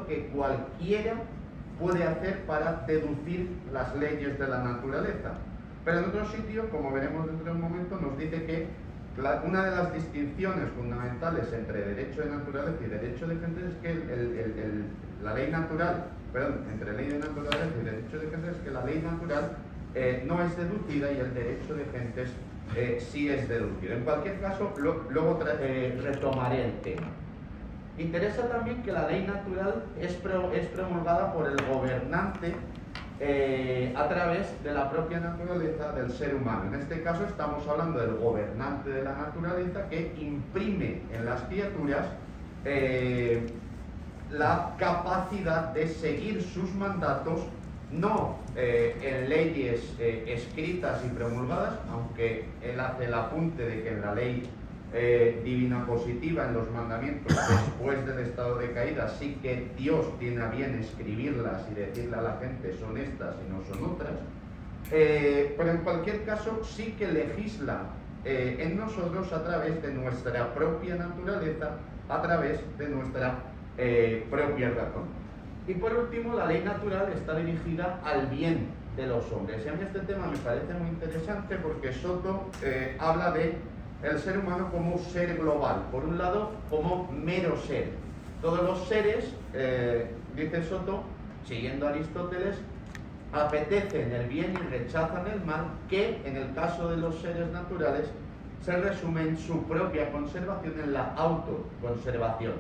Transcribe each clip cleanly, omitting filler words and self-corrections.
lo que cualquiera puede hacer para deducir las leyes de la naturaleza. Pero en otro sitio, como veremos dentro de un momento, nos dice que una de las distinciones fundamentales entre derecho de naturaleza y derecho de gentes es que la ley natural, perdón, entre ley de naturaleza y derecho de gentes es que la ley natural no es deducida y el derecho de gentes sí es deducido. En cualquier caso, luego retomaré el tema. Interesa también que la ley natural es promulgada por el gobernante a través de la propia naturaleza del ser humano. En este caso estamos hablando del gobernante de la naturaleza que imprime en las criaturas la capacidad de seguir sus mandatos, no en leyes escritas y promulgadas, aunque él hace el apunte de que en la ley divina positiva, en los mandamientos, después del estado de caída, sí que Dios tiene a bien escribirlas y decirle a la gente son estas y no son otras, pero en cualquier caso sí que legisla en nosotros a través de nuestra propia naturaleza, a través de nuestra propia razón. Y por último, la ley natural está dirigida al bien de los hombres. Y a mí este tema me parece muy interesante porque Soto habla de el ser humano como ser global, por un lado como mero ser. Todos los seres, dice Soto, siguiendo a Aristóteles, apetecen el bien y rechazan el mal, que en el caso de los seres naturales se resume en su propia conservación, en la autoconservación.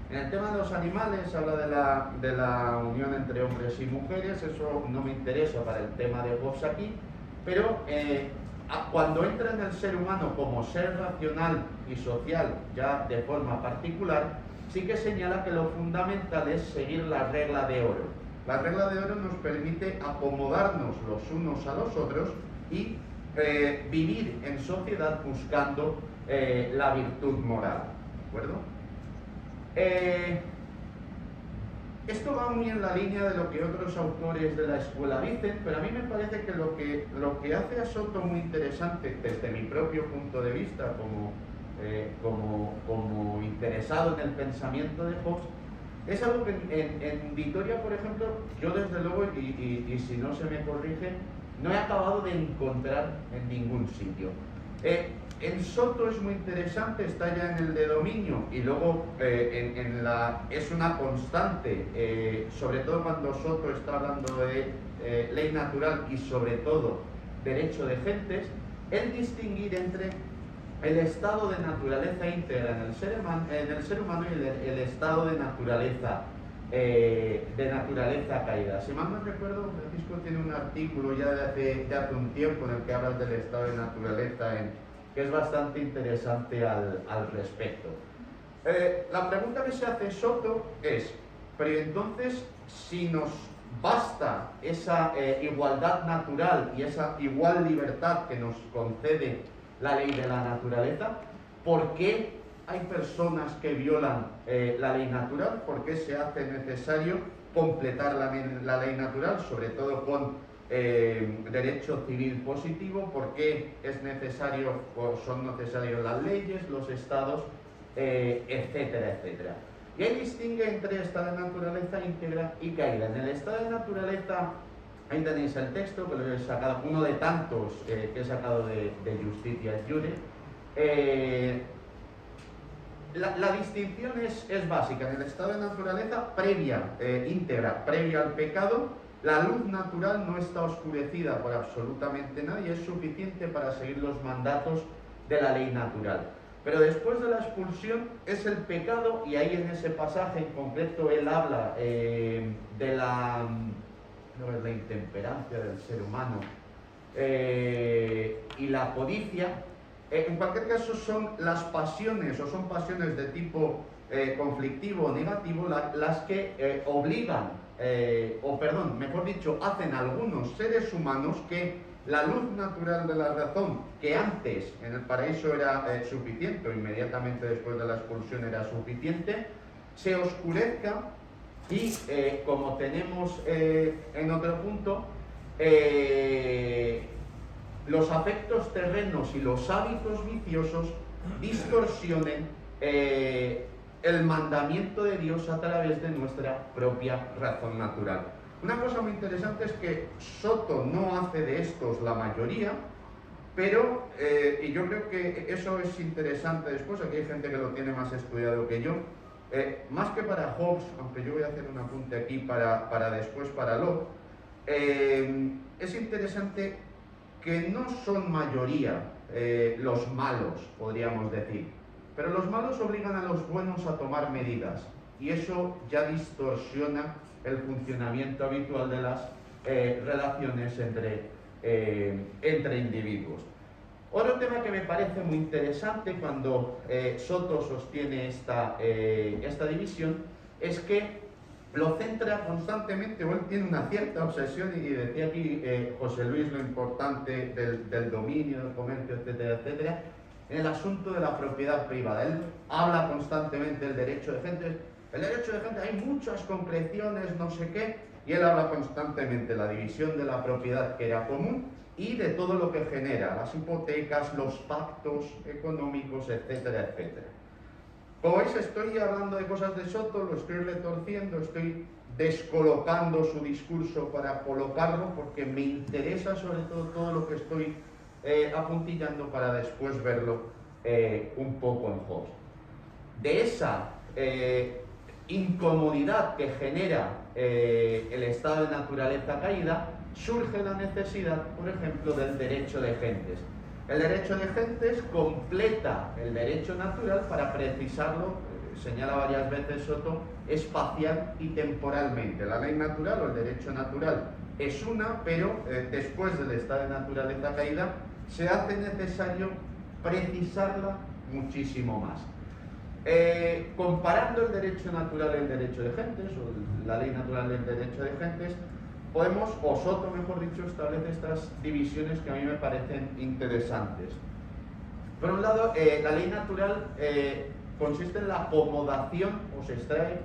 En el tema de los animales habla de la unión entre hombres y mujeres, eso no me interesa para el tema de Hobbes aquí, pero cuando entra en el ser humano como ser racional y social, ya de forma particular, sí que señala que lo fundamental es seguir la regla de oro. La regla de oro nos permite acomodarnos los unos a los otros y vivir en sociedad buscando la virtud moral, ¿de acuerdo? Esto va muy en la línea de lo que otros autores de la escuela dicen, pero a mí me parece que lo que hace a Soto muy interesante desde mi propio punto de vista como interesado en el pensamiento de Hobbes es algo que en Vitoria, por ejemplo, yo desde luego, y si no se me corrige, no he acabado de encontrar en ningún sitio. En Soto es muy interesante, está ya en el de dominio y luego es una constante, sobre todo cuando Soto está hablando de ley natural y sobre todo derecho de gentes, el distinguir entre el estado de naturaleza íntegra en el ser humano y el estado de naturaleza caída. Si mal no recuerdo, Francisco tiene un artículo ya de hace un tiempo en el que habla del estado de naturaleza que es bastante interesante al respecto. La pregunta que se hace Soto es, pero entonces, si nos basta esa igualdad natural y esa igual libertad que nos concede la ley de la naturaleza, ¿por qué hay personas que violan la ley natural? ¿Por qué se hace necesario completar la ley natural, sobre todo con derecho civil positivo? ¿Por qué es necesario o son necesarios las leyes, los estados, etcétera, etcétera? Y ahí distingue entre estado de naturaleza íntegra y caída. En el estado de naturaleza, ahí tenéis el texto que lo he sacado, uno de tantos que he sacado de Justitia et Jure. La distinción es básica. En el estado de naturaleza íntegra, previa al pecado, la luz natural no está oscurecida por absolutamente nadie, es suficiente para seguir los mandatos de la ley natural. Pero después de la expulsión es el pecado, y ahí en ese pasaje en concreto él habla de la intemperancia del ser humano y la codicia. En cualquier caso son las pasiones, o son pasiones de tipo conflictivo o negativo, las que obligan, hacen a algunos seres humanos que la luz natural de la razón, que antes en el paraíso era suficiente, o inmediatamente después de la expulsión era suficiente, se oscurezca y, como tenemos en otro punto, los afectos terrenos y los hábitos viciosos distorsionen el mandamiento de Dios a través de nuestra propia razón natural. Una cosa muy interesante es que Soto no hace de estos la mayoría, pero, y yo creo que eso es interesante después, aquí hay gente que lo tiene más estudiado que yo, más que para Hobbes, aunque yo voy a hacer un apunte aquí para después para Locke, es interesante que no son mayoría los malos, podríamos decir, pero los malos obligan a los buenos a tomar medidas, y eso ya distorsiona el funcionamiento habitual de las relaciones entre individuos. Otro tema que me parece muy interesante cuando Soto sostiene esta división es que lo centra constantemente, o él tiene una cierta obsesión, y decía aquí José Luis lo importante del dominio, del comercio, etcétera, etcétera, en el asunto de la propiedad privada. Él habla constantemente del derecho de gentes. El derecho de gente, hay muchas concreciones, no sé qué, y él habla constantemente de la división de la propiedad que era común y de todo lo que genera, las hipotecas, los pactos económicos, etcétera, etcétera. Como veis, estoy hablando de cosas de Soto, lo estoy retorciendo, estoy descolocando su discurso para colocarlo, porque me interesa sobre todo lo que estoy apuntillando para después verlo un poco en Hobbes. De esa incomodidad que genera el estado de naturaleza caída, surge la necesidad, por ejemplo, del derecho de gentes. El derecho de gentes completa el derecho natural para precisarlo, señala varias veces Soto, espacial y temporalmente. La ley natural o el derecho natural es una, pero después del estado de naturaleza caída se hace necesario precisarla muchísimo más. Comparando el derecho natural y el derecho de gentes, o la ley natural y el derecho de gentes, podemos, o Soto mejor dicho, establece estas divisiones que a mí me parecen interesantes. Por un lado, la ley natural consiste en la acomodación, o se extrae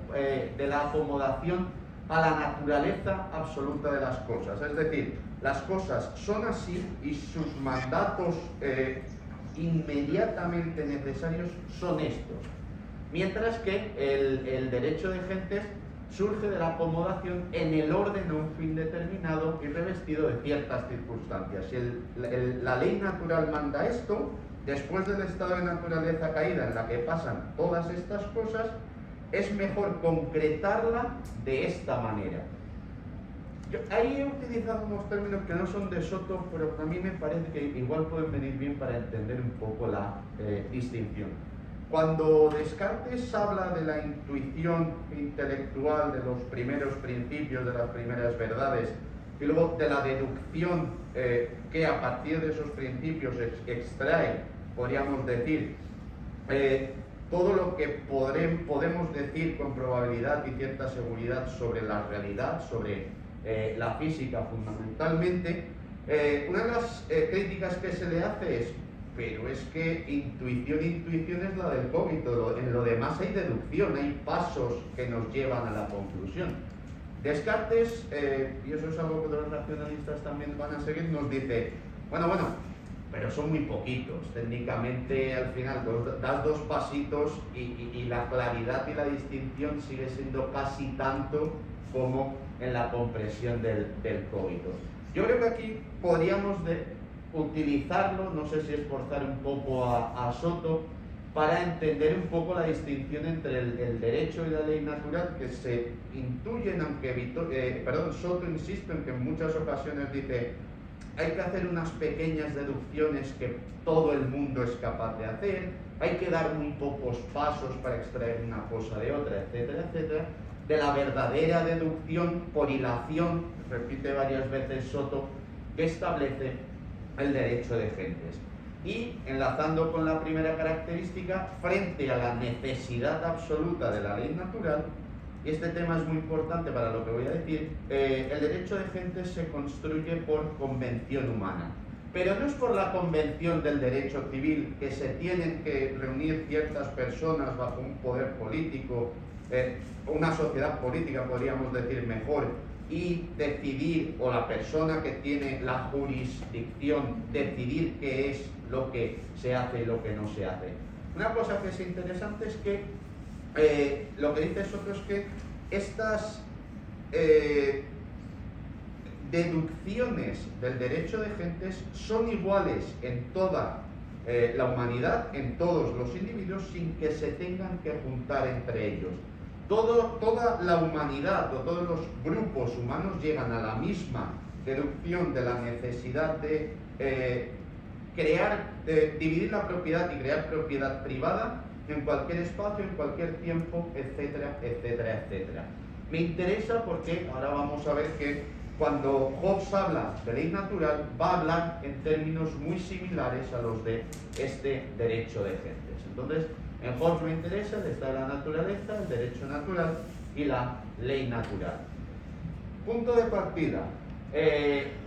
de la acomodación a la naturaleza absoluta de las cosas. Es decir, las cosas son así y sus mandatos inmediatamente necesarios son estos. Mientras que el derecho de gentes surge de la acomodación en el orden a un fin determinado y revestido de ciertas circunstancias. Si la ley natural manda esto, después del estado de naturaleza caída en la que pasan todas estas cosas, es mejor concretarla de esta manera. Ahí he utilizado unos términos que no son de Soto, pero a mí me parece que igual pueden venir bien para entender un poco la distinción. Cuando Descartes habla de la intuición intelectual, de los primeros principios, de las primeras verdades, y luego de la deducción que a partir de esos principios extrae, podríamos decir, todo lo que podemos decir con probabilidad y cierta seguridad sobre la realidad, sobre la física fundamentalmente, una de las críticas que se le hace es: pero es que intuición es la del cogito, en lo demás hay deducción, hay pasos que nos llevan a la conclusión. Descartes, y eso es algo que los racionalistas también van a seguir, nos dice, bueno, pero son muy poquitos, técnicamente al final das dos pasitos y la claridad y la distinción sigue siendo casi tanto como en la comprensión del cogito. Yo creo que aquí podríamos utilizarlo, no sé si esforzar un poco a Soto, para entender un poco la distinción entre el derecho y la ley natural, que se intuyen, aunque Soto insiste en que en muchas ocasiones dice hay que hacer unas pequeñas deducciones que todo el mundo es capaz de hacer, hay que dar muy pocos pasos para extraer una cosa de otra, etcétera, etcétera. De la verdadera deducción por hilación, repite varias veces Soto, que establece el derecho de gentes. Y, enlazando con la primera característica, frente a la necesidad absoluta de la ley natural, y este tema es muy importante para lo que voy a decir, el derecho de gentes se construye por convención humana. Pero no es por la convención del derecho civil, que se tienen que reunir ciertas personas bajo un poder político, una sociedad política podríamos decir mejor, y decidir, o la persona que tiene la jurisdicción, decidir qué es lo que se hace y lo que no se hace. Una cosa que es interesante es que lo que dice Soto es que estas deducciones del derecho de gentes son iguales en toda la humanidad, en todos los individuos, sin que se tengan que juntar entre ellos. Toda la humanidad o todos los grupos humanos llegan a la misma deducción de la necesidad de dividir la propiedad y crear propiedad privada en cualquier espacio, en cualquier tiempo, etcétera, etcétera, etcétera. Me interesa porque ahora vamos a ver que cuando Hobbes habla de ley natural, va a hablar en términos muy similares a los de este derecho de gentes. Entonces, en Hobbes me interesa el estado de la naturaleza, el derecho natural y la ley natural. Punto de partida.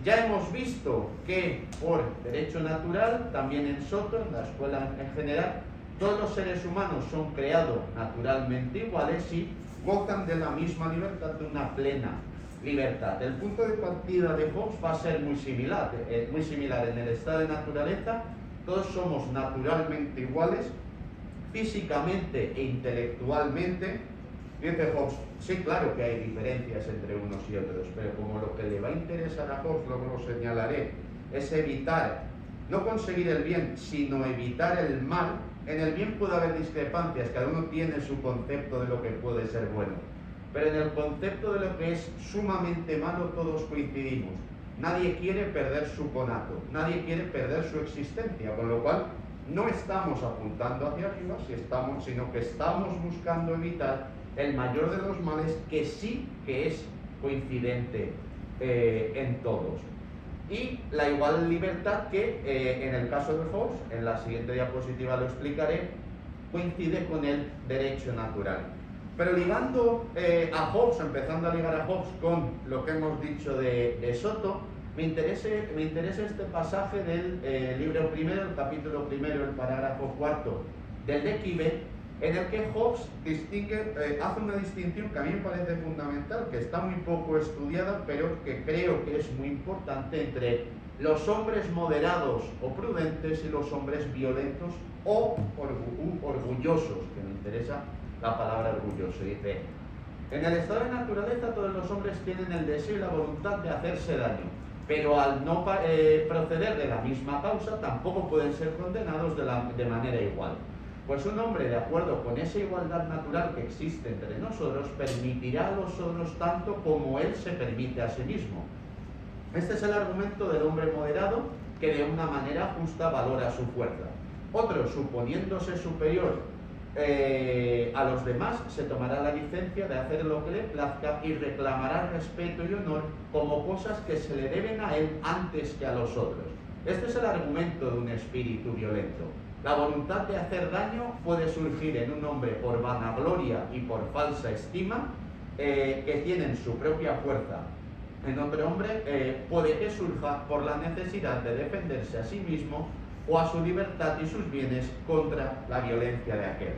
Ya hemos visto que por derecho natural, también en Soto, en la escuela en general, todos los seres humanos son creados naturalmente iguales y gozan de la misma libertad, de una plena libertad. El punto de partida de Hobbes va a ser muy similar. En el estado de naturaleza, todos somos naturalmente iguales, físicamente e intelectualmente. Dice Hobbes, sí, claro que hay diferencias entre unos y otros, pero como lo que le va a interesar a Hobbes, luego lo señalaré, es evitar, no conseguir el bien, sino evitar el mal. En el bien puede haber discrepancias, cada uno tiene su concepto de lo que puede ser bueno, pero en el concepto de lo que es sumamente malo todos coincidimos. Nadie quiere perder su conato, nadie quiere perder su existencia, con lo cual no estamos apuntando hacia arriba, sino que estamos buscando evitar el mayor de los males, que sí que es coincidente en todos. Y la igual libertad que en el caso de Hobbes, en la siguiente diapositiva lo explicaré, coincide con el derecho natural. Pero ligando a Hobbes, empezando a ligar a Hobbes con lo que hemos dicho de Soto, me interesa este pasaje del libro primero, el capítulo primero, el parágrafo cuarto del De Quive, en el que Hobbes hace una distinción que a mí me parece fundamental, que está muy poco estudiada, pero que creo que es muy importante, entre los hombres moderados o prudentes y los hombres violentos o orgullosos, que me interesa la palabra orgulloso. Dice, en el estado de naturaleza todos los hombres tienen el deseo y la voluntad de hacerse daño, pero al no proceder de la misma causa tampoco pueden ser condenados de manera igual. Pues un hombre, de acuerdo con esa igualdad natural que existe entre nosotros, permitirá a los otros tanto como él se permite a sí mismo. Este es el argumento del hombre moderado, que de una manera justa valora su fuerza. Otro, suponiéndose superior a los demás, se tomará la licencia de hacer lo que le plazca y reclamará respeto y honor como cosas que se le deben a él antes que a los otros. Este es el argumento de un espíritu violento. La voluntad de hacer daño puede surgir en un hombre por vanagloria y por falsa estima, que tienen su propia fuerza. En otro hombre puede que surja por la necesidad de defenderse a sí mismo o a su libertad y sus bienes contra la violencia de aquel.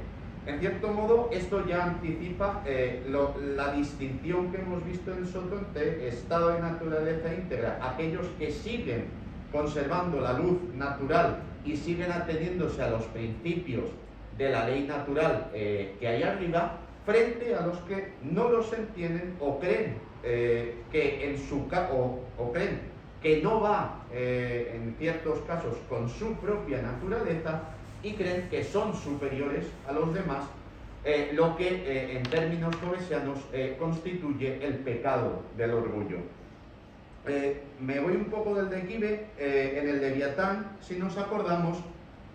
En cierto modo, esto ya anticipa la distinción que hemos visto en Soto entre estado de naturaleza íntegra, aquellos que siguen conservando la luz natural y siguen ateniéndose a los principios de la ley natural que hay arriba, frente a los que no los entienden o creen creen que no va en ciertos casos con su propia naturaleza y creen que son superiores a los demás, lo que en términos hobbesianos constituye el pecado del orgullo. Me voy un poco del De Quive. En el Leviatán, si nos acordamos,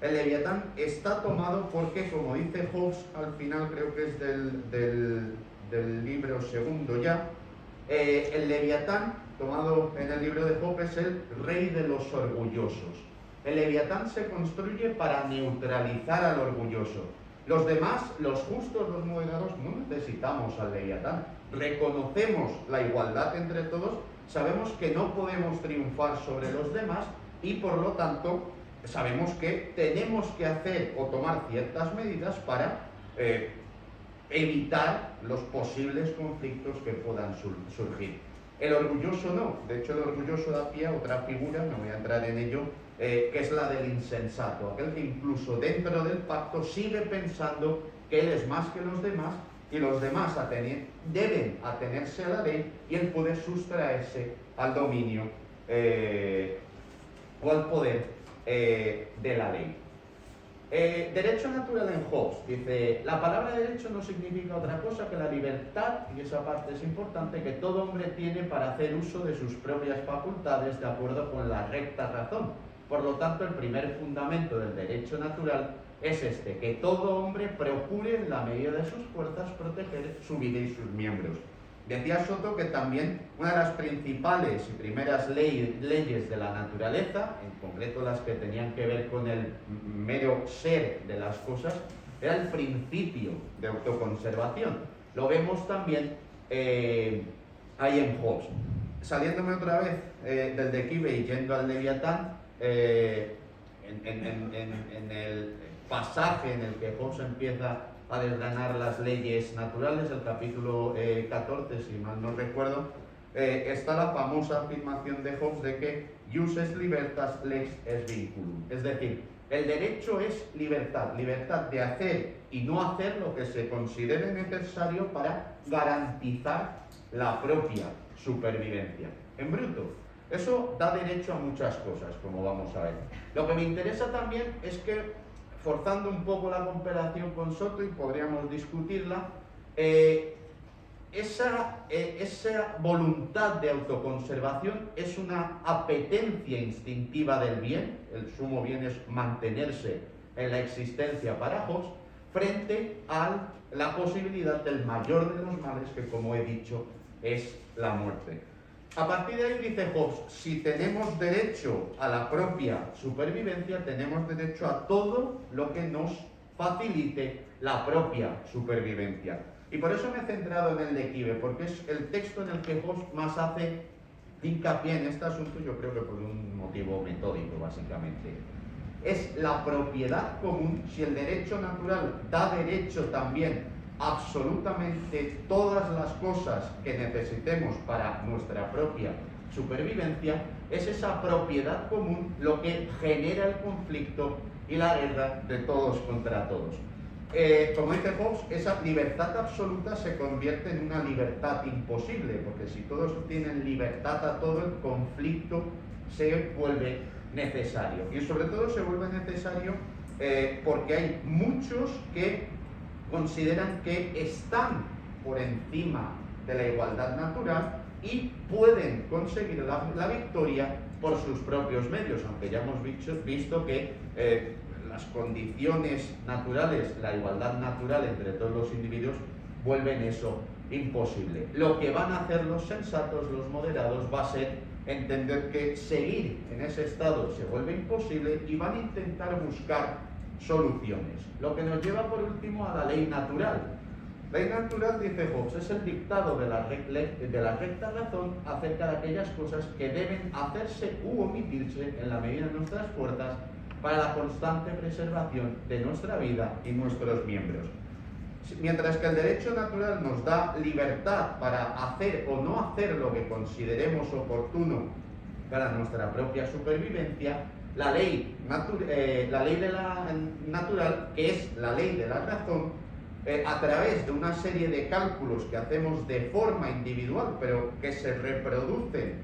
el Leviatán está tomado porque, como dice Hobbes al final, creo que es del libro segundo ya, el Leviatán, tomado en el libro de Hobbes, es el rey de los orgullosos. El Leviatán se construye para neutralizar al orgulloso. Los demás, los justos, los moderados, no necesitamos al Leviatán. Reconocemos la igualdad entre todos, sabemos que no podemos triunfar sobre los demás y por lo tanto sabemos que tenemos que hacer o tomar ciertas medidas para evitar los posibles conflictos que puedan surgir. El orgulloso no, de hecho el orgulloso da pie a otra figura, no voy a entrar en ello, que es la del insensato, aquel que incluso dentro del pacto sigue pensando que él es más que los demás y los demás deben atenerse a la ley y él puede sustraerse al dominio o al poder de la ley. Derecho natural en Hobbes. Dice, la palabra derecho no significa otra cosa que la libertad, y esa parte es importante, que todo hombre tiene para hacer uso de sus propias facultades de acuerdo con la recta razón. Por lo tanto, el primer fundamento del derecho natural es este, que todo hombre procure en la medida de sus fuerzas proteger su vida y sus miembros. Decía Soto que también una de las principales y primeras leyes de la naturaleza, en concreto las que tenían que ver con el mero ser de las cosas, era el principio de autoconservación. Lo vemos también ahí en Hobbes. Saliéndome otra vez del declive y yendo al Leviatán, en el pasaje en el que Hobbes empieza a desgranar las leyes naturales, el capítulo 14, si mal no recuerdo, está la famosa afirmación de Hobbes de que jus est libertas, lex est vinculum. Es decir, el derecho es libertad, libertad de hacer y no hacer lo que se considere necesario para garantizar la propia supervivencia. En bruto, eso da derecho a muchas cosas, como vamos a ver. Lo que me interesa también es que, forzando un poco la comparación con Soto, y podríamos discutirla, esa voluntad de autoconservación es una apetencia instintiva del bien, el sumo bien es mantenerse en la existencia para Hobbes, frente a la posibilidad del mayor de los males, que como he dicho es la muerte. A partir de ahí dice Hobbes, si tenemos derecho a la propia supervivencia, tenemos derecho a todo lo que nos facilite la propia supervivencia. Y por eso me he centrado en el declive, porque es el texto en el que Hobbes más hace hincapié en este asunto, yo creo que por un motivo metódico, básicamente. Es la propiedad común. Si el derecho natural da derecho también absolutamente todas las cosas que necesitemos para nuestra propia supervivencia, es esa propiedad común lo que genera el conflicto y la guerra de todos contra todos. Como dice Hobbes, esa libertad absoluta se convierte en una libertad imposible, porque si todos tienen libertad a todo, el conflicto se vuelve necesario. Y sobre todo se vuelve necesario porque hay muchos que consideran que están por encima de la igualdad natural y pueden conseguir la victoria por sus propios medios, aunque ya hemos visto que las condiciones naturales, la igualdad natural entre todos los individuos, vuelven eso imposible. Lo que van a hacer los sensatos, los moderados, va a ser entender que seguir en ese estado se vuelve imposible y van a intentar buscar soluciones. Lo que nos lleva por último a la ley natural. Ley natural, dice Hobbes, es el dictado de la recta razón acerca de aquellas cosas que deben hacerse u omitirse en la medida de nuestras fuerzas para la constante preservación de nuestra vida y nuestros miembros. Mientras que el derecho natural nos da libertad para hacer o no hacer lo que consideremos oportuno para nuestra propia supervivencia, la ley natural, que es la ley de la razón, a través de una serie de cálculos que hacemos de forma individual, pero que se reproducen,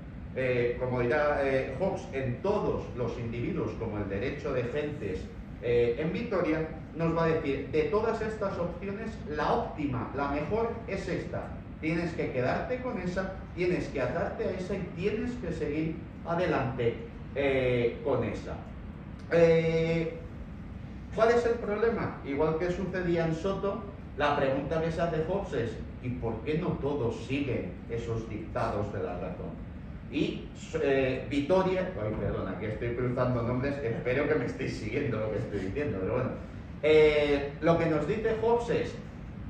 como dirá Hobbes, en todos los individuos, como el derecho de gentes en Vitoria, nos va a decir, de todas estas opciones, la óptima, la mejor es esta. Tienes que quedarte con esa, tienes que atarte a esa y tienes que seguir adelante con esa. ¿Cuál es el problema? Igual que sucedía en Soto, la pregunta que se hace Hobbes es ¿y por qué no todos siguen esos dictados de la razón? Y Vitoria, perdón, aquí estoy cruzando nombres, espero que me estéis siguiendo lo que estoy diciendo, pero bueno, lo que nos dice Hobbes es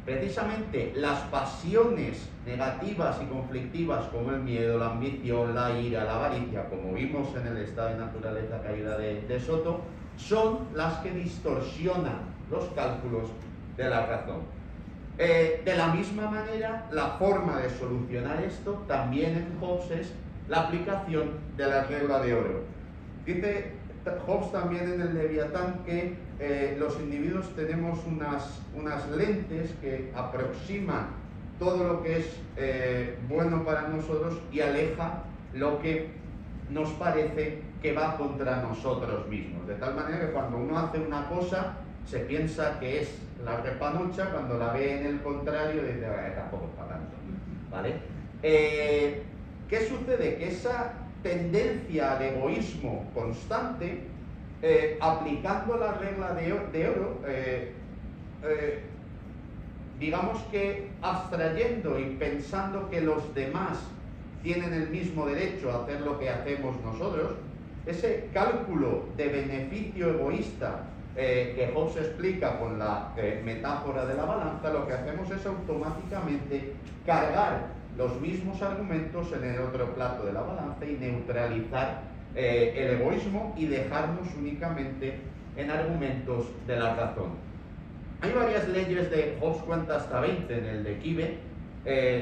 precisamente las pasiones negativas y conflictivas como el miedo, la ambición, la ira, la avaricia, como vimos en el estado de naturaleza caída de Soto, son las que distorsionan los cálculos de la razón. De la misma manera, la forma de solucionar esto también en Hobbes es la aplicación de la regla de oro. Dice Hobbes también en el Leviatán que los individuos tenemos unas lentes que aproximan todo lo que es bueno para nosotros y aleja lo que nos parece que va contra nosotros mismos. De tal manera que cuando uno hace una cosa, se piensa que es la repanocha, cuando la ve en el contrario, dice, tampoco es para tanto. ¿Vale? ¿Qué sucede? Que esa tendencia al egoísmo constante, aplicando la regla de oro, digamos que abstrayendo y pensando que los demás tienen el mismo derecho a hacer lo que hacemos nosotros, ese cálculo de beneficio egoísta que Hobbes explica con la metáfora de la balanza, lo que hacemos es automáticamente cargar los mismos argumentos en el otro plato de la balanza y neutralizar el egoísmo y dejarnos únicamente en argumentos de la razón. Hay varias leyes de Hobbes, cuenta hasta 20 en el de Quive,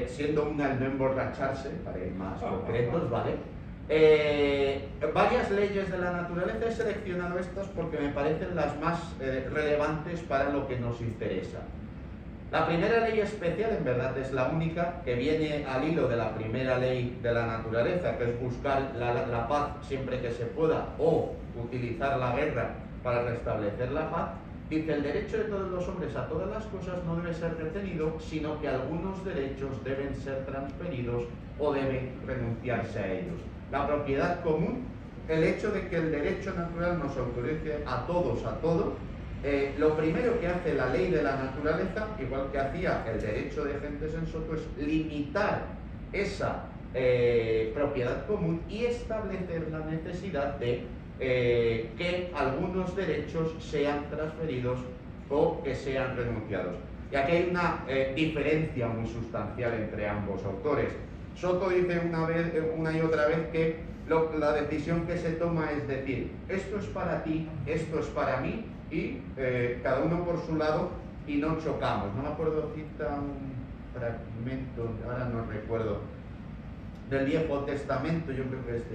siendo una el no emborracharse, para ir más concretos, ¿vale? Varias leyes de la naturaleza, he seleccionado estas porque me parecen las más relevantes para lo que nos interesa. La primera ley especial, en verdad, es la única que viene al hilo de la primera ley de la naturaleza, que es buscar la paz siempre que se pueda o utilizar la guerra para restablecer la paz. Dice, el derecho de todos los hombres a todas las cosas no debe ser retenido, sino que algunos derechos deben ser transferidos o debe renunciarse a ellos. La propiedad común, el hecho de que el derecho natural nos autorice a todos a todo, lo primero que hace la ley de la naturaleza, igual que hacía el derecho de gente sensato, es limitar esa propiedad común y establecer la necesidad de que algunos derechos sean transferidos o que sean renunciados. Y aquí hay una diferencia muy sustancial entre ambos autores. Soto dice una y otra vez que la decisión que se toma es decir, esto es para ti, esto es para mí, y cada uno por su lado y no chocamos. No me acuerdo, cita un fragmento, ahora no recuerdo, del Viejo Testamento, yo creo que es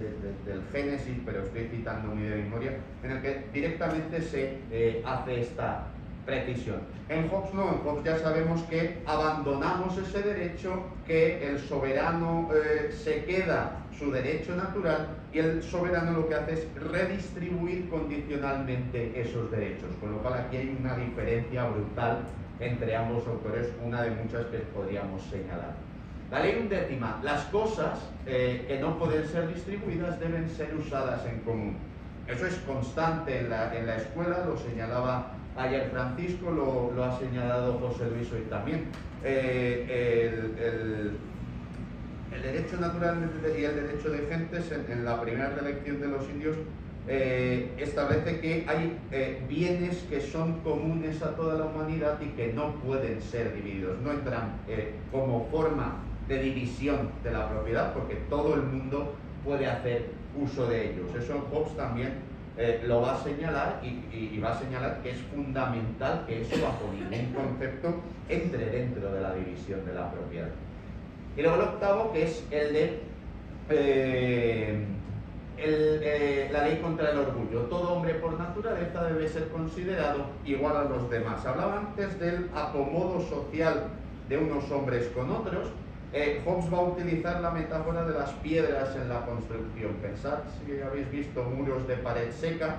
del Génesis, pero estoy citando muy de memoria, en el que directamente se hace esta precisión. En Hobbes no, en Hobbes ya sabemos que abandonamos ese derecho, que el soberano se queda su derecho natural y el soberano lo que hace es redistribuir condicionalmente esos derechos, con lo cual aquí hay una diferencia brutal entre ambos autores, una de muchas que podríamos señalar. La ley undécima, las cosas que no pueden ser distribuidas deben ser usadas en común. Eso es constante en la escuela, lo señalaba ayer Francisco, lo ha señalado José Luis hoy también. El derecho natural y el derecho de gentes, en la primera reelección de los indios, establece que hay bienes que son comunes a toda la humanidad y que no pueden ser divididos, no entran como forma de división de la propiedad, porque todo el mundo puede hacer uso de ellos. Eso en Hobbes también lo va a señalar y va a señalar que es fundamental que eso bajo ningún concepto entre dentro de la división de la propiedad. Y luego el octavo, que es el de la ley contra el orgullo. Todo hombre por naturaleza debe ser considerado igual a los demás. Hablaba antes del acomodo social de unos hombres con otros. Hobbes va a utilizar la metáfora de las piedras en la construcción. Pensad, si habéis visto muros de pared seca,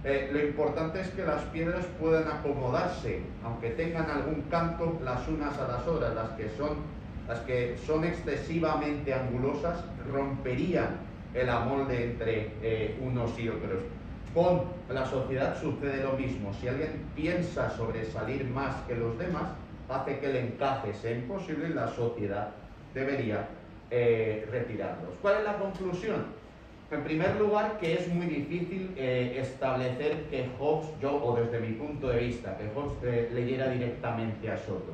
lo importante es que las piedras puedan acomodarse, aunque tengan algún canto las unas a las otras. Las que son excesivamente angulosas romperían el amolde entre unos y otros. Con la sociedad sucede lo mismo. Si alguien piensa sobresalir más que los demás, hace que el encaje sea imposible y la sociedad debería retirarlos. ¿Cuál es la conclusión? En primer lugar, que es muy difícil establecer que Hobbes, o desde mi punto de vista, que Hobbes leyera directamente a Soto.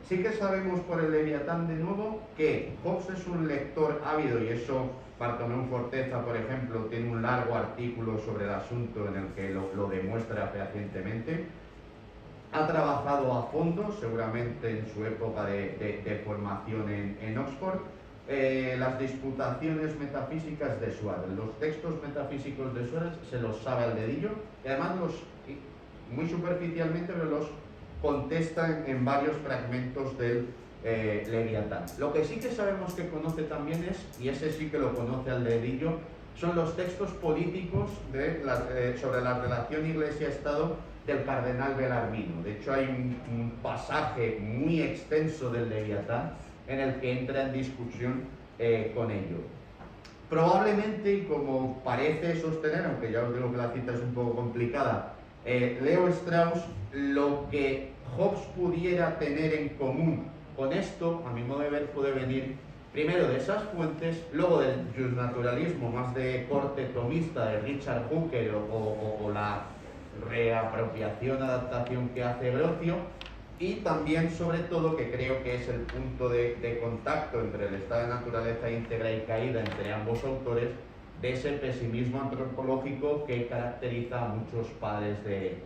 Sí que sabemos por el Leviatán de nuevo que Hobbes es un lector ávido, y eso Bartolomé Forteza, por ejemplo, tiene un largo artículo sobre el asunto en el que lo demuestra fehacientemente. Ha trabajado a fondo, seguramente en su época de formación en Oxford, las disputaciones metafísicas de Suárez. Los textos metafísicos de Suárez se los sabe al dedillo y además muy superficialmente, pero los contesta en varios fragmentos del Leviatán. Lo que sí que sabemos que conoce también y ese sí que lo conoce al dedillo, son los textos políticos sobre la relación Iglesia-Estado del cardenal Belarmino. De hecho, hay un pasaje muy extenso del Leviatán en el que entra en discusión con ello. Probablemente, y como parece sostener, aunque ya os digo que la cita es un poco complicada, Leo Strauss, lo que Hobbes pudiera tener en común con esto, a mi modo de ver, puede venir primero de esas fuentes, luego del justnaturalismo más de corte tomista de Richard Hooker o la reapropiación, adaptación que hace Brocio, y también, sobre todo, que creo que es el punto de contacto entre el estado de naturaleza íntegra y caída entre ambos autores, de ese pesimismo antropológico que caracteriza a muchos padres de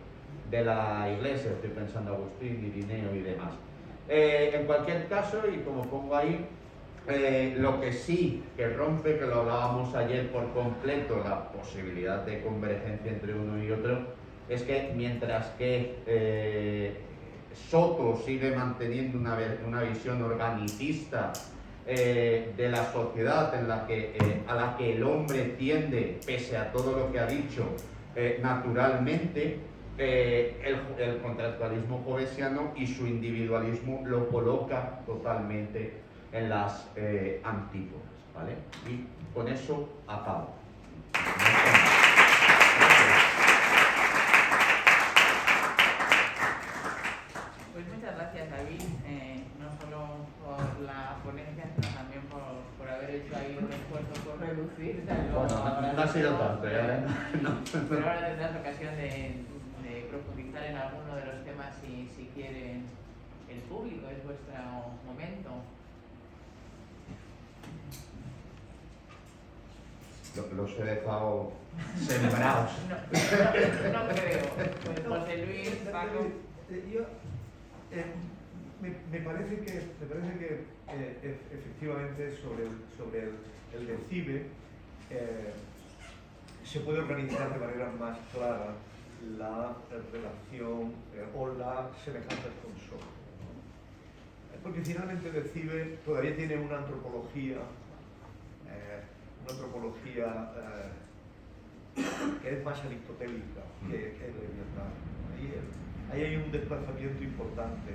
la Iglesia. Estoy pensando Agustín, Irineo y demás. En cualquier caso, y como pongo ahí, lo que sí que rompe, que lo hablábamos ayer por completo, la posibilidad de convergencia entre uno y otro, es que mientras que Soto sigue manteniendo una visión organicista de la sociedad a la que el hombre tiende, pese a todo lo que ha dicho, naturalmente, el contractualismo hobbesiano y su individualismo lo coloca totalmente en las antípodas, ¿vale? Y con eso acabo. Pues muchas gracias, David, no solo por la ponencia, sino también por haber hecho ahí un esfuerzo por reducir. Bueno, no ha sido tanto, Pero ahora tendrás ocasión de profundizar en alguno de los temas si quiere el público, es vuestro momento. Los he dejado sembrados. No creo. Pues José Luis, Paco. Me parece que efectivamente sobre el DECIBE se puede organizar de manera más clara la relación o las semejanzas con Soto. Porque finalmente el DECIBE todavía tiene una antropología que es más aristotélica que el Leviatán. Ahí hay un desplazamiento importante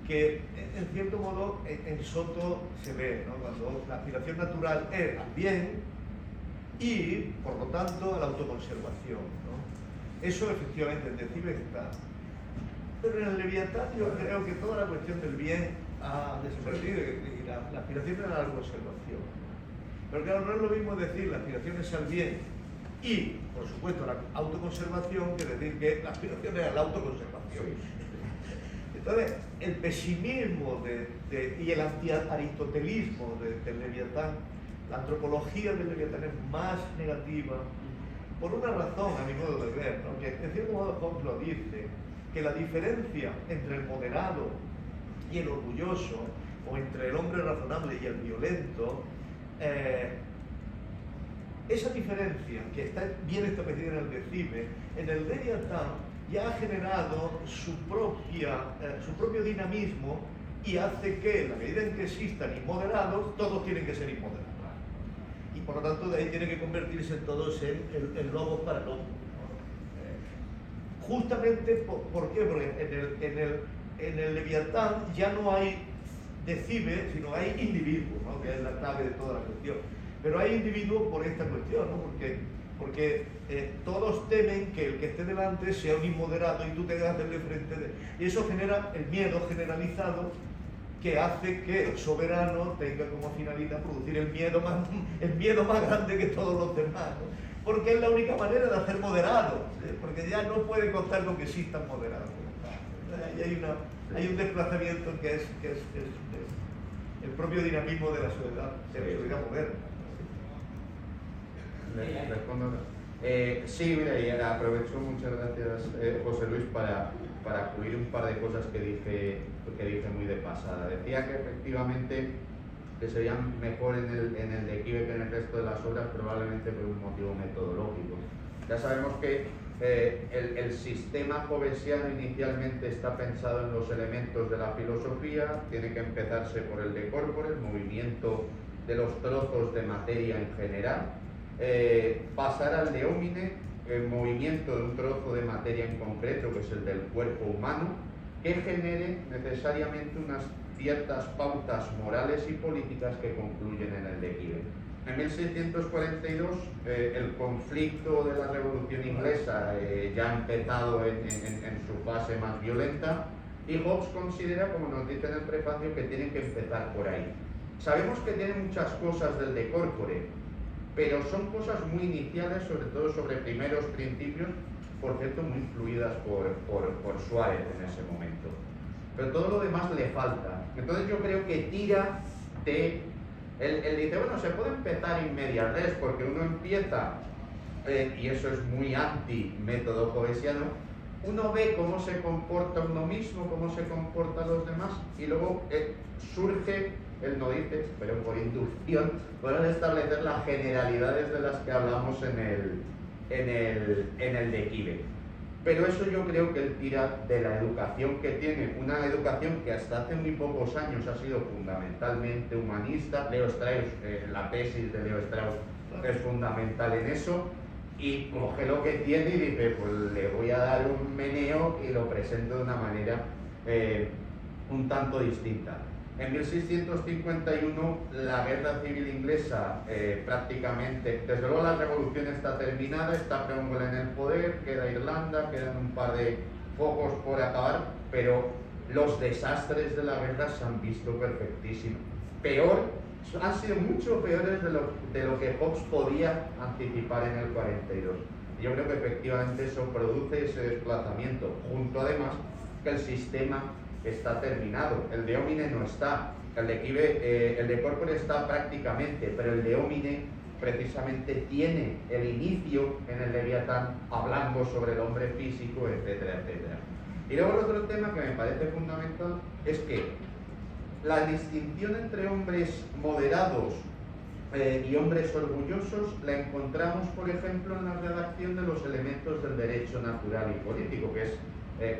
que en cierto modo en Soto se ve, ¿no? Cuando la aspiración natural es al bien y por lo tanto a la autoconservación, ¿no? Eso efectivamente en DECIBE está, pero en el Leviatán yo creo que toda la cuestión del bien ha desaparecido y la aspiración es a la conservación. Pero claro, no es lo mismo decir la aspiración es al bien y, por supuesto, la autoconservación que decir que la aspiración es a la autoconservación. Entonces, el pesimismo y el anti-aristotelismo del Leviatán, la antropología del Leviatán es más negativa por una razón, a mi modo de ver, ¿no? Que en cierto modo Hobbes lo dice, que la diferencia entre el moderado y el orgulloso, o entre el hombre razonable y el violento, esa diferencia que está bien establecida en el DECIBE, en el Leviatán ya ha generado su propio dinamismo y hace que, en la medida en que existan inmoderados, todos tienen que ser inmoderados. Y por lo tanto, de ahí tienen que convertirse todos en lobos para el hombre. Justamente, ¿por qué? Porque en el Leviatán ya no hay DECIBE, sino hay individuos, ¿no? Que es la clave de toda la cuestión. Pero hay individuos por esta cuestión, ¿no? Porque todos temen que el que esté delante sea un inmoderado y tú te hagas de frente y eso genera el miedo generalizado que hace que el soberano tenga como finalidad producir el miedo más grande que todos los demás, ¿no? Porque es la única manera de hacer moderados, porque ya no puede contar con que existan moderados. Ahí hay un desplazamiento que es el propio dinamismo de la sociedad moderna. Respondo. Sí, mira, y aprovecho, muchas gracias, José Luis, para cubrir un par de cosas que dije muy de pasada. Decía que efectivamente que se veían mejor en el declive que en el resto de las obras, probablemente por un motivo metodológico. Ya sabemos que el sistema hobbesiano inicialmente está pensado en los elementos de la filosofía, tiene que empezarse por el de corpore, el movimiento de los trozos de materia en general, pasar al de homine, el movimiento de un trozo de materia en concreto, que es el del cuerpo humano, que genere necesariamente unas ciertas pautas morales y políticas que concluyen en el declive. En 1642 el conflicto de la Revolución Inglesa ya ha empezado en su fase más violenta, y Hobbes considera, como nos dice en el prefacio, que tiene que empezar por ahí. Sabemos que tiene muchas cosas del de corpore, pero son cosas muy iniciales, sobre todo sobre primeros principios, por cierto muy influidas por Suárez en ese momento. Pero todo lo demás le falta. Entonces yo creo que tira de... Él dice, bueno, se puede empezar in media res, porque uno empieza, y eso es muy anti-método hobbesiano, uno ve cómo se comporta uno mismo, cómo se comportan los demás, y luego surge, él no dice, pero por inducción, pueden establecer las generalidades de las que hablamos en el declive. Pero eso yo creo que él tira de la educación que tiene, una educación que hasta hace muy pocos años ha sido fundamentalmente humanista. Leo Strauss, la tesis de Leo Strauss es fundamental en eso, y coge lo que tiene y dice, pues le voy a dar un meneo y lo presento de una manera un tanto distinta. En 1651 la guerra civil inglesa prácticamente, desde luego la revolución está terminada, está Cromwell en el poder, queda Irlanda, quedan un par de focos por acabar, pero los desastres de la guerra se han visto perfectísimos. Han sido mucho peores de lo que Hobbes podía anticipar en el 42. Yo creo que efectivamente eso produce ese desplazamiento, junto además que el sistema está terminado. El de homine no está, el de corpore está prácticamente, pero el de homine precisamente tiene el inicio en el Leviatán, hablando sobre el hombre físico, etcétera, etcétera. Y luego el otro tema que me parece fundamental es que la distinción entre hombres moderados y hombres orgullosos la encontramos, por ejemplo, en la redacción de los elementos del derecho natural y político, que es,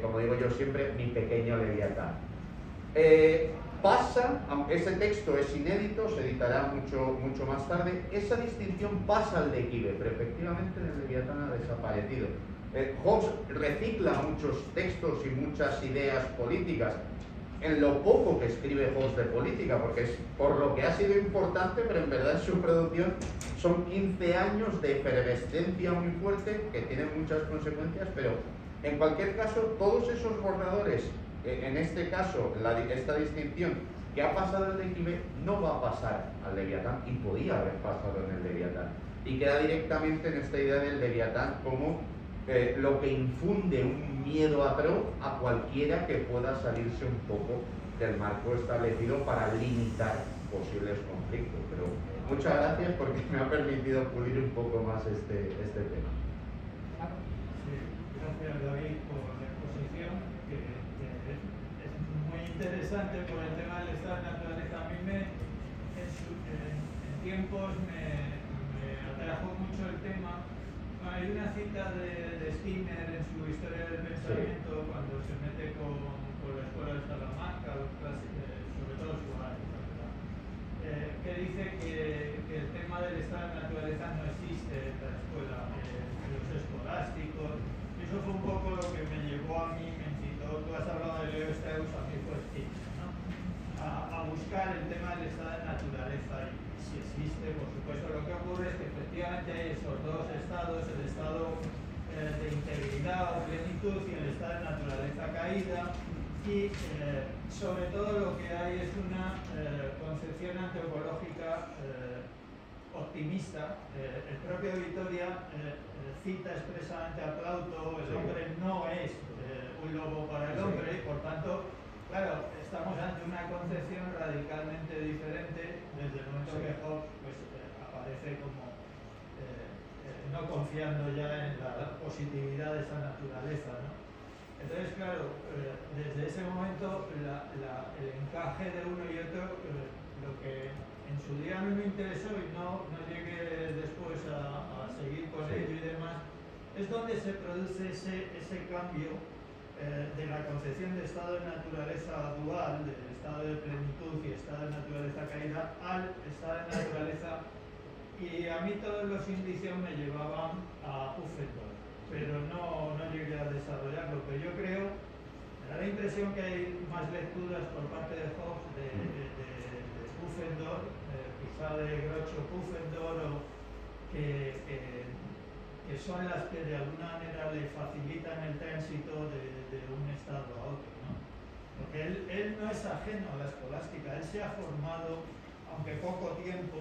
como digo yo siempre, mi pequeño Leviatán. Ese texto es inédito, se editará mucho más tarde, esa distinción pasa al declive, pero efectivamente en el Leviatán ha desaparecido. Hobbes recicla muchos textos y muchas ideas políticas en lo poco que escribe Hobbes de política, porque es por lo que ha sido importante, pero en verdad en su producción son 15 años de efervescencia muy fuerte que tienen muchas consecuencias, pero en cualquier caso todos esos borradores, en este caso esta distinción que ha pasado el declive no va a pasar al Leviatán, y podía haber pasado en el Leviatán, y queda directamente en esta idea del Leviatán como lo que infunde un miedo atroz a cualquiera que pueda salirse un poco del marco establecido para limitar posibles conflictos. Pero muchas gracias, porque me ha permitido pulir un poco más este tema. Sí, gracias David por la exposición, que es muy interesante por el tema del estado de naturaleza. A mí en tiempos me atrajo mucho el tema. Hay una cita de Skinner en su Historia del Pensamiento, sí, cuando se mete con la Escuela de Salamanca, sobre todo su área, que dice que el tema del estado de naturaleza no existe en la escuela, los escolásticos. Eso fue un poco lo que me llevó a mí, me incitó. Tú has hablado de Leo Strauss, a mí fue Skinner, ¿no? A buscar el tema del estado de naturaleza, y si existe, por supuesto. Lo que ocurre es que efectivamente hay esos dos estados, el estado de integridad o plenitud y el estado de naturaleza caída, y sobre todo lo que hay es una concepción antropológica optimista. El propio Vitoria cita expresamente a Plauto: el hombre no es un lobo para el hombre, y por tanto, claro, estamos ante una concepción radicalmente diferente desde el momento que Hobbes aparece como no confiando ya en la positividad de esa naturaleza, ¿no? Entonces, claro, desde ese momento el encaje de uno y otro, lo que en su día a mí me interesó y no llegué después a seguir con ello y demás, es donde se produce ese cambio de la concepción de estado de naturaleza dual, del estado de plenitud y estado de naturaleza caída, al estado de naturaleza. Y a mí todos los indicios me llevaban a Pufendorf, pero no llegué a desarrollarlo. Pero yo creo, me da la impresión que hay más lecturas por parte de Hobbes de Pufendorf, quizá de Groucho Pufendorf, que son las que de alguna manera le facilitan el tránsito de un estado a otro, ¿no? Porque él no es ajeno a la escolástica, él se ha formado, aunque poco tiempo,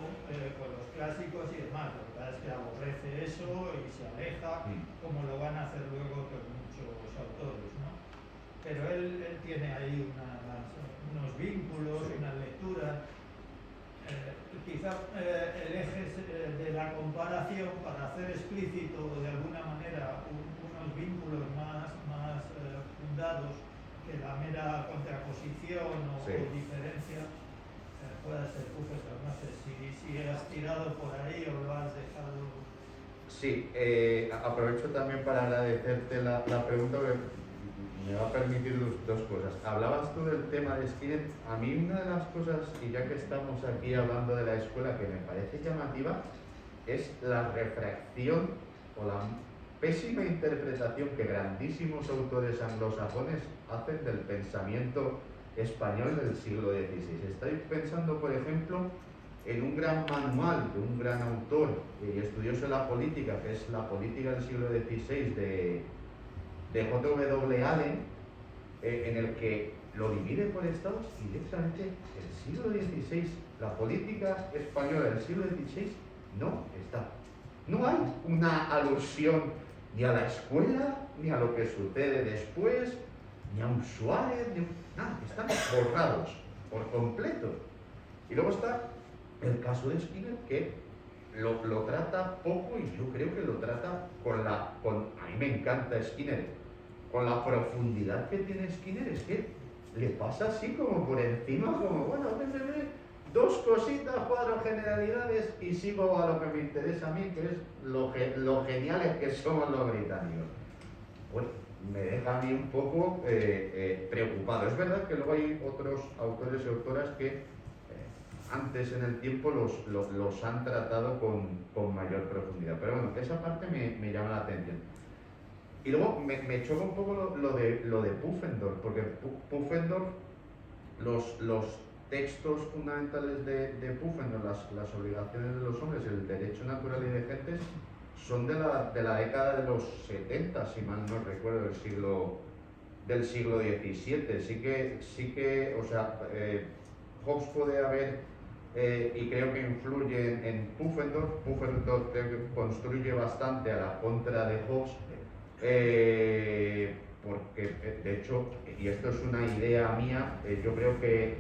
con los clásicos y demás. Lo que pasa es que aborrece eso y se aleja, como lo van a hacer luego con muchos autores, ¿no? Pero él tiene ahí unos vínculos, unas lecturas. Quizá el eje de la comparación para hacer explícito de alguna manera unos vínculos más fundados que la mera contraposición o diferencia pueda ser Pufendorf. No sé si has tirado por ahí o lo has dejado. Sí, aprovecho también para agradecerte la pregunta, que me va a permitir dos cosas. Hablabas tú del tema de Skinner. A mí una de las cosas, y ya que estamos aquí hablando de la escuela, que me parece llamativa, es la refracción o la pésima interpretación que grandísimos autores anglosajones hacen del pensamiento español del siglo XVI. Estoy pensando, por ejemplo, en un gran manual de un gran autor y estudioso de la política, que es La política del siglo XVI de J.W. Allen, en el que lo divide por estados y directamente el siglo XVI, la política española del siglo XVI no está. No hay una alusión ni a la escuela, ni a lo que sucede después, ni a un Suárez, nada, están borrados por completo. Y luego está el caso de Skinner, que lo trata poco, y yo creo que lo trata a mí me encanta Skinner, con la profundidad que tiene Skinner. Es que le pasa así como por encima, como bueno, dos cositas, 4 generalidades y sigo a lo que me interesa a mí, que es lo geniales que somos los británicos. Bueno, me deja a mí un poco preocupado. Es verdad que luego hay otros autores y autoras que antes en el tiempo los han tratado con mayor profundidad. Pero bueno, esa parte me llama la atención. Y luego me choca un poco lo de Pufendorf, porque Pufendorf, los textos fundamentales de Pufendorf, las obligaciones de los hombres, el derecho natural y de gentes, son de la década de los 70, si mal no recuerdo, del siglo XVII. Sí que, o sea, Hobbes puede haber, y creo que influye en Pufendorf. Pufendorf creo que construye bastante a la contra de Hobbes, porque de hecho, y esto es una idea mía, yo creo que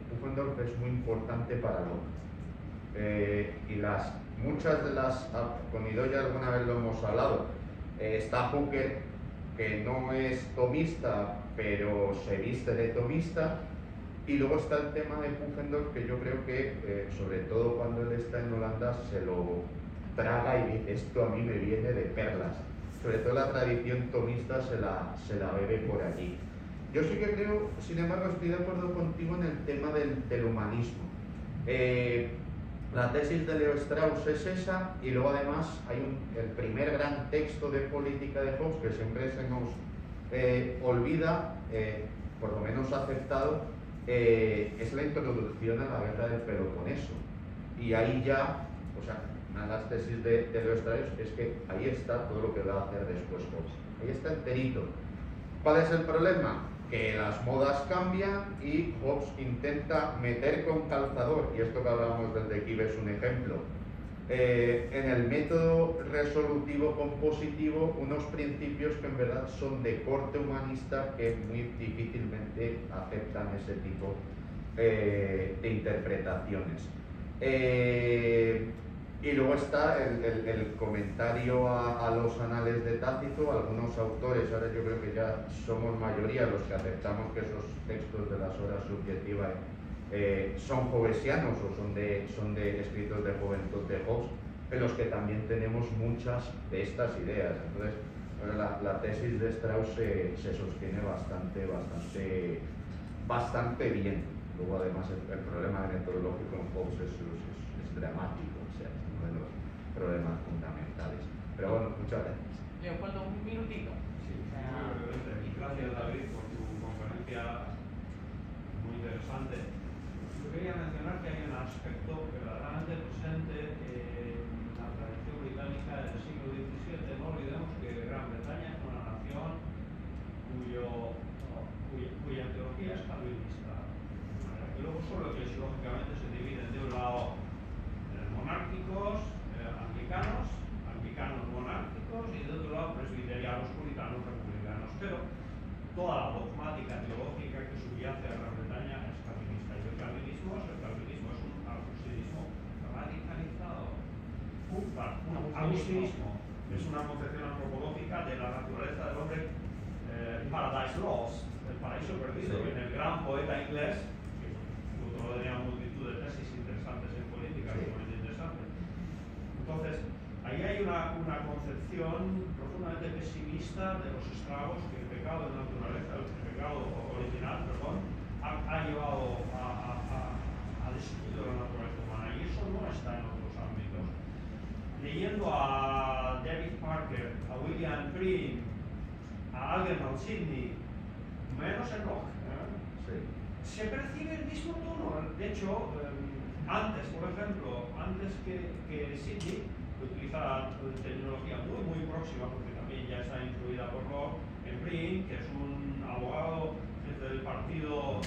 Pufendorf es muy importante para Locke. Y muchas de las, con Idoia alguna vez lo hemos hablado, está Hooker, que no es tomista, pero se viste de tomista. Y luego está el tema de Pufendorf, que yo creo que, sobre todo cuando él está en Holanda, se lo traga y dice, esto a mí me viene de perlas. Sobre todo la tradición tomista se la bebe por allí. Yo sí que creo, sin embargo, estoy de acuerdo contigo en el tema del humanismo. La tesis de Leo Strauss es esa, y luego además hay el primer gran texto de política de Hobbes, que siempre se nos olvida, por lo menos aceptado, es la introducción a la guerra del Peloponeso. Y ahí ya, o sea, una de las tesis de Leo Strauss es que ahí está todo lo que va a hacer después Hobbes. Ahí está enterito. ¿Cuál es el problema? Que las modas cambian y Hobbes intenta meter con calzador, y esto que hablábamos del de Gibbs es un ejemplo, en el método resolutivo compositivo unos principios que en verdad son de corte humanista, que muy difícilmente aceptan ese tipo de interpretaciones. Y luego está el comentario a los anales de Tácito. Algunos autores, ahora yo creo que ya somos mayoría los que aceptamos que esos textos de las obras subjetivas son hobbesianos o son de escritos de juventud de Hobbes, en los que también tenemos muchas de estas ideas. Entonces, la tesis de Strauss se sostiene bastante bien. Luego, además, el problema metodológico en Hobbes es dramático, o sea, es uno de los problemas fundamentales. Pero bueno, muchas gracias. Leopoldo, un minutito. Sí, gracias David por tu conferencia muy interesante. Yo quería mencionar que hay un aspecto verdaderamente presente en la tradición británica del siglo XVII. No olvidemos que Gran Bretaña es una nación cuya teología es calvinista. Y luego solo eclesiológicamente se dividen de un lado monárquicos, anglicanos monárquicos y de otro lado presbiterianos, puritanos, republicanos. Pero toda la dogmática teológica que subyace a Gran Bretaña es calvinista. Y el calvinismo es un agustinismo radicalizado. Un agustinismo es una concepción antropológica de la naturaleza del hombre, Paradise Lost, el paraíso perdido. Sí. En el gran poeta inglés, que otro tenía multitud de tesis interesantes en política, sí, sumamente interesantes. Entonces, ahí hay una concepción profundamente pesimista de los estragos que el pecado de naturaleza, el pecado original, ha llevado a destruir la naturaleza humana, y eso no está en otros ámbitos. Leyendo a David Parker, a William Green, a Algernon Sidney, menos en Locke, se percibe el mismo tono. De hecho, antes que Sidney, que utiliza terminología muy próxima, porque también ya está influida por Locke, en Green, que es un abogado del partido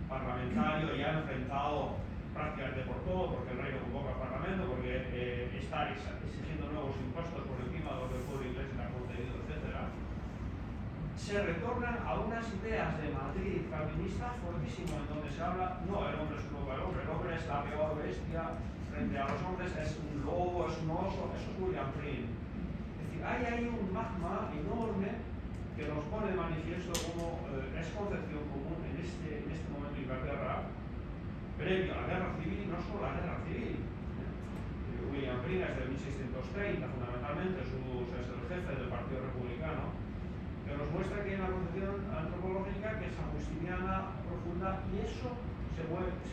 parlamentario, ya enfrentado prácticamente por todo, porque el rey no convoca al parlamento, porque está exigiendo nuevos impuestos por encima de lo que el pueblo inglés le ha concedido, etc. Se retornan a unas ideas de Madrid calvinistas fortísimas, en donde se habla, no, el hombre es un lobo, el hombre es la peor bestia frente a los hombres, es un lobo, es un oso. Eso es William Green. Es decir, hay ahí un magma enorme que nos pone de manifiesto como es concepción común en este momento de Inglaterra, previo a la guerra civil, y no solo la guerra civil. William Green es de 1630, fundamentalmente, es el jefe del Partido Republicano, que nos muestra que hay una concepción antropológica que es agustiniana, profunda, y eso se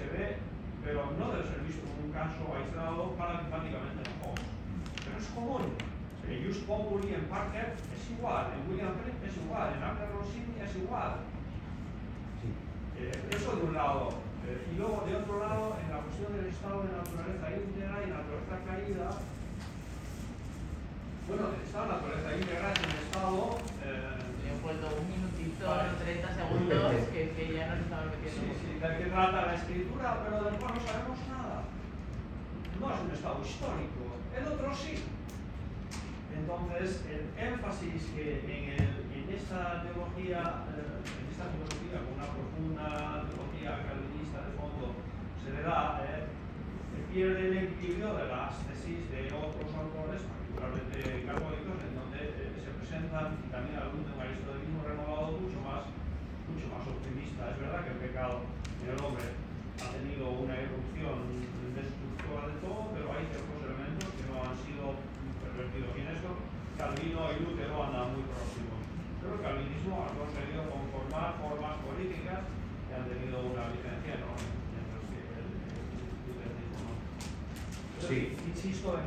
ve, pero no debe ser visto como un caso aislado paradigmáticamente en Hobbes. Pero es común. En Jus Populi, en Parker, es igual, en William Green es igual, en Algernon Sidney es igual. Eso de un lado. Y luego, de otro lado, en la cuestión del estado de naturaleza íntegra y naturaleza caída, bueno, el estado de naturaleza íntegra es un estado... Leopoldo, un minutito, vale. 30 segundos, que ya nos estamos metiendo. Sí, del que trata la escritura, pero del cual no sabemos nada. No es un estado histórico, el otro sí. Entonces, el énfasis que en esta teología, en esta filosofía, con una profunda teología calvinista de fondo, se le da, se pierde el equilibrio de las tesis de otros autores, particularmente católicos, en donde se presentan, y también algún de un aristotelismo renovado mucho más optimista. Es verdad que el pecado en el hombre ha tenido una irrupción destructora de todo, pero hay ciertos elementos que no han sido pervertidos. Y en esto Calvino y Lutero andan muy próximos. Pero el calvinismo ha conseguido conformar formas políticas que han tenido una vigencia enorme, mientras que el luterismo no. Sí. Insisto en